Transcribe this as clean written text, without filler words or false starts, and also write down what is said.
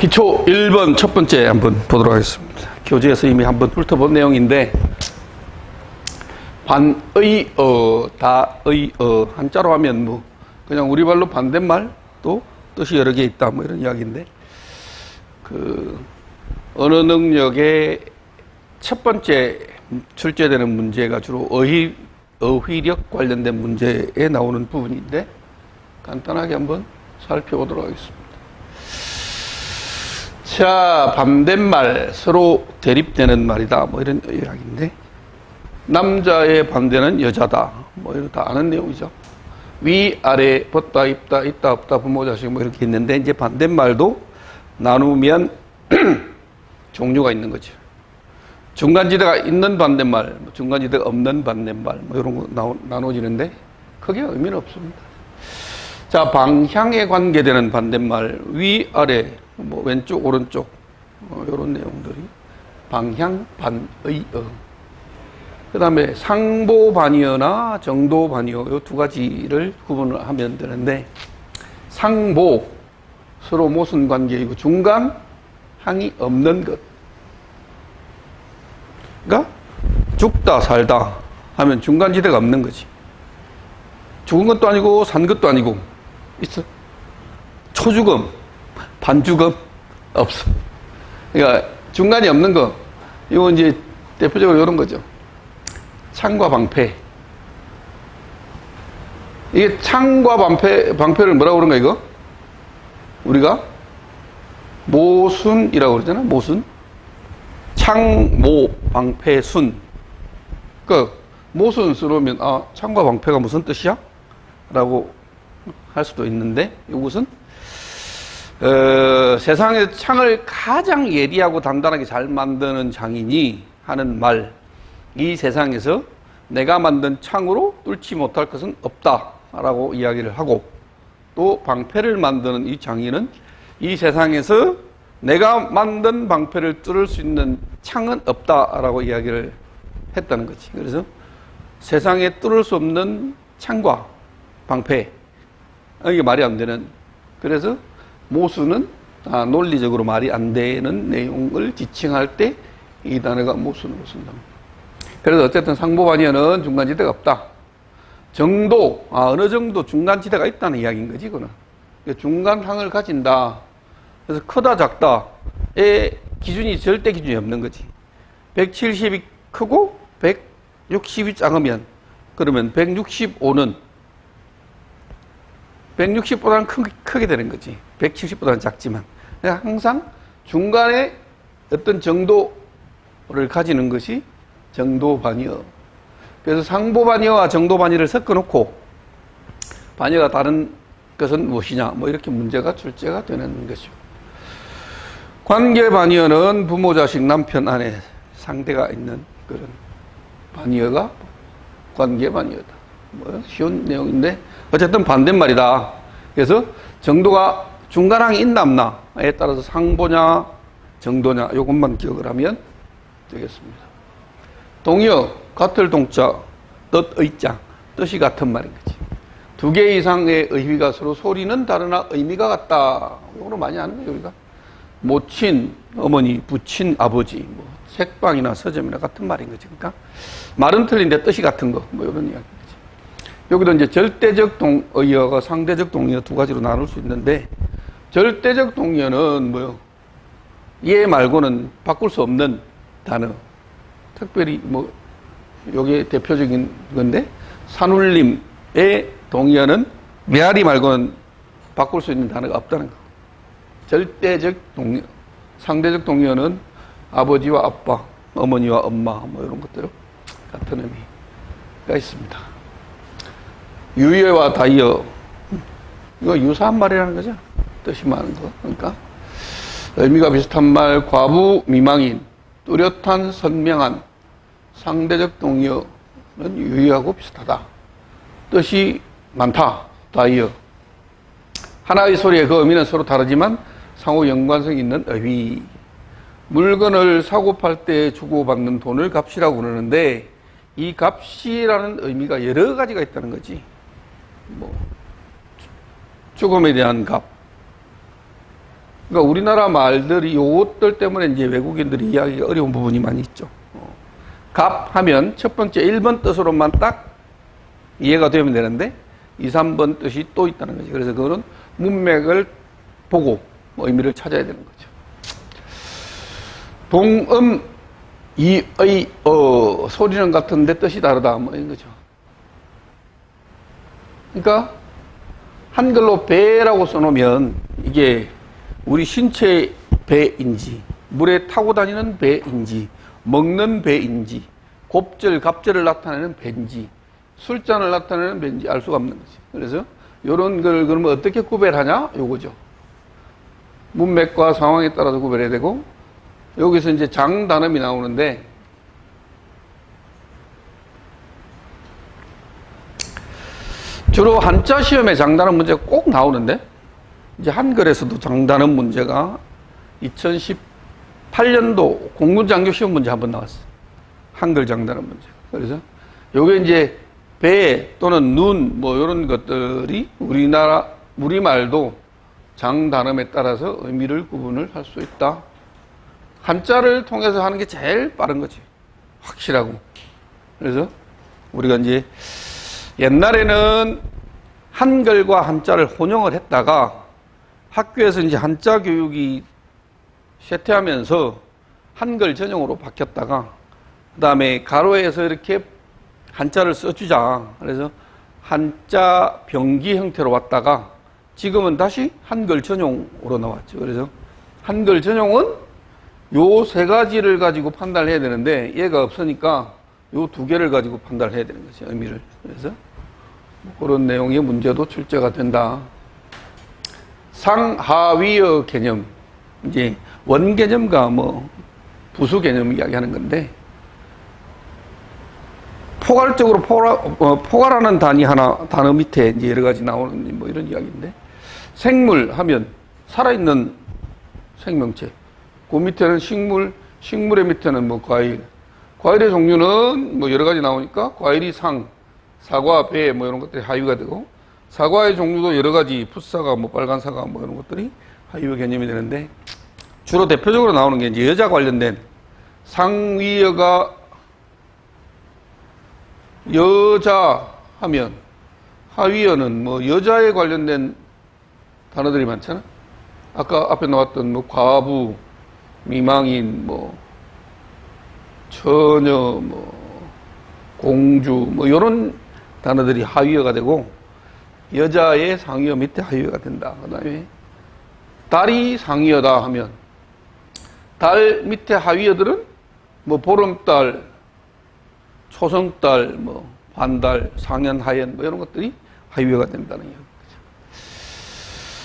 기초 1번 첫 번째 한번 보도록 하겠습니다. 교재에서 이미 한번 훑어본 내용인데, 반의어, 다의어, 한자로 하면 뭐 그냥 우리 말로 반대말도 뜻이 여러 개 있다, 뭐 이런 이야기인데, 언어 능력의 첫 번째 출제되는 문제가 주로 어휘력 관련된 문제에 나오는 부분인데, 간단하게 한번 살펴보도록 하겠습니다. 자, 반대말, 서로 대립되는 말이다, 뭐 이런 이야기인데, 남자의 반대는 여자다, 뭐 이런 다 아는 내용이죠. 위, 아래, 벗다, 입다, 있다, 없다, 부모, 자식 뭐 이렇게 있는데, 이제 반대말도 나누면 종류가 있는 거죠. 중간지대가 있는 반대말, 중간지대가 없는 반대말, 뭐 이런 거 나눠지는데 크게 의미는 없습니다. 자, 방향에 관계되는 반대말, 위, 아래, 뭐 왼쪽, 오른쪽, 이런 내용들이 방향, 반의어. 그 다음에 상보 반의어나 정도 반의어, 이 두 가지를 구분을 하면 되는데, 상보, 서로 모순 관계이고, 중간, 항이 없는 것. 그러니까 죽다, 살다 하면 중간지대가 없는 거지. 죽은 것도 아니고, 산 것도 아니고, 있어. 초죽음, 반죽음, 없어. 그러니까 중간이 없는 거. 이거 이제 대표적으로 이런 거죠. 창과 방패. 이게 창과 방패를 뭐라고 그런가, 이거? 우리가 모순이라고 그러잖아, 모순. 창, 모, 방패, 순. 그러니까 모순 쓰러면, 아, 창과 방패가 무슨 뜻이야? 라고 할 수도 있는데, 이것은 세상에서 창을 가장 예리하고 단단하게 잘 만드는 장인이 하는 말, 이 세상에서 내가 만든 창으로 뚫지 못할 것은 없다라고 이야기를 하고, 또 방패를 만드는 이 장인은 이 세상에서 내가 만든 방패를 뚫을 수 있는 창은 없다라고 이야기를 했다는 거지. 그래서 세상에 뚫을 수 없는 창과 방패, 이게 말이 안 되는, 그래서 모순은 논리적으로 말이 안 되는 내용을 지칭할 때 이 단어가 모순으로 쓴답니다. 그래서 어쨌든 상보반의어는 중간지대가 없다. 정도, 어느 정도 중간지대가 있다는 이야기인 거지, 그거는. 중간항을 가진다. 그래서 크다, 작다의 기준이 절대 기준이 없는 거지. 170이 크고 160이 작으면, 그러면 165는 160보다는 크게 되는 거지. 170보다는 작지만. 그러니까 항상 중간에 어떤 정도를 가지는 것이 정도반의어. 그래서 상보반의어와 정도반의어를 섞어놓고 반의어가 다른 것은 무엇이냐, 뭐 이렇게 문제가 출제가 되는 것이죠. 관계반의어는 부모, 자식, 남편, 아내, 상대가 있는 그런 반의어가 관계반의어다. 뭐 쉬운 내용인데 어쨌든 반대말이다. 그래서 정도가 중간항이 있나 없나에 따라서 상보냐 정도냐 이것만 기억을 하면 되겠습니다. 동의어, 같을 동자, 뜻의자, 뜻이 같은 말인 거지. 두 개 이상의 의미가 서로 소리는 다르나 의미가 같다. 이거로 많이 아는 거죠, 우리가. 모친, 어머니, 부친, 아버지, 뭐 색방이나 서점이나 같은 말인 거지. 그러니까 말은 틀린데 뜻이 같은 거, 뭐 이런 이야기. 여기도 이제 절대적 동의어가 상대적 동의어 두 가지로 나눌 수 있는데, 절대적 동의어는 뭐요? 얘 말고는 바꿀 수 없는 단어. 특별히 뭐 여기에 대표적인 건데, 산울림의 동의어는 메아리 말고는 바꿀 수 있는 단어가 없다는 거. 절대적 동의어. 상대적 동의어는 아버지와 아빠, 어머니와 엄마, 뭐 이런 것들 같은 의미가 있습니다. 유의어와 다의어, 이거 유사한 말이라는 거죠. 뜻이 많은 거. 그러니까 의미가 비슷한 말, 과부, 미망인, 뚜렷한, 선명한. 상대적 동의어는 유의하고 비슷하다. 뜻이 많다, 다의어. 하나의 소리의 그 의미는 서로 다르지만 상호 연관성 있는 의미. 물건을 사고 팔 때 주고받는 돈을 값이라고 그러는데, 이 값이라는 의미가 여러 가지가 있다는 거지. 뭐 죽음에 대한 값, 그러니까 우리나라 말들이 요것들 때문에 이제 외국인들이 이해하기가 어려운 부분이 많이 있죠. 갑 하면 첫 번째 1번 뜻으로만 딱 이해가 되면 되는데 2, 3번 뜻이 또 있다는 거죠. 그래서 그거는 문맥을 보고 의미를 찾아야 되는 거죠. 동음, 이의, 소리는 같은데 뜻이 다르다. 뭐 이런 거죠. 그러니까 한글로 배라고 써놓으면 이게 우리 신체 배인지 물에 타고 다니는 배인지 먹는 배인지 곱절, 갑절을 나타내는 배인지 술잔을 나타내는 배인지 알 수가 없는 거지. 그래서 이런 걸 그러면 어떻게 구별하냐? 요거죠. 문맥과 상황에 따라서 구별해야 되고 여기서 이제 장단음이 나오는데 주로 한자 시험에 장단음 문제가 꼭 나오는데 이제 한글에서도 장단음 문제가 2018년도 공군장교 시험 문제 한번 나왔어요. 한글 장단음 문제. 그래서 요게 이제 배 또는 눈 뭐 이런 것들이 우리말도 장단음에 따라서 의미를 구분을 할 수 있다. 한자를 통해서 하는 게 제일 빠른 거지. 확실하고. 그래서 우리가 이제 옛날에는 한글과 한자를 혼용을 했다가 학교에서 이제 한자 교육이 쇠퇴하면서 한글 전용으로 바뀌었다가 그 다음에 가로에서 이렇게 한자를 써주자. 그래서 한자 병기 형태로 왔다가 지금은 다시 한글 전용으로 나왔죠. 그래서 한글 전용은 요 세 가지를 가지고 판단을 해야 되는데 얘가 없으니까 요 두 개를 가지고 판단을 해야 되는 거죠. 의미를. 그래서 그런 내용의 문제도 출제가 된다. 상하위의 개념. 이제 원 개념과 뭐 부수 개념 이야기하는 건데 포괄적으로 포괄하는 단어 밑에 이제 여러 가지 나오는 뭐 이런 이야기인데 생물 하면 살아있는 생명체. 그 밑에는 식물, 식물의 밑에는 뭐 과일. 과일의 종류는 뭐 여러 가지 나오니까 과일이 상, 사과, 배 뭐 이런 것들이 하위가 되고 사과의 종류도 여러 가지 풋사과, 뭐 빨간 사과 뭐 이런 것들이 하위의 개념이 되는데 주로 대표적으로 나오는 게 이제 여자 관련된 상위어가 여자 하면 하위어는 뭐 여자에 관련된 단어들이 많잖아. 아까 앞에 나왔던 뭐 과부, 미망인, 뭐 처녀, 뭐 공주, 뭐 이런 단어들이 하위어가 되고 여자의 상위어 밑에 하위어가 된다. 그다음에 달이 상위어다 하면 달 밑에 하위어들은 뭐 보름달, 초성달, 뭐 반달, 상현, 하현 뭐 이런 것들이 하위어가 된다는 이야기.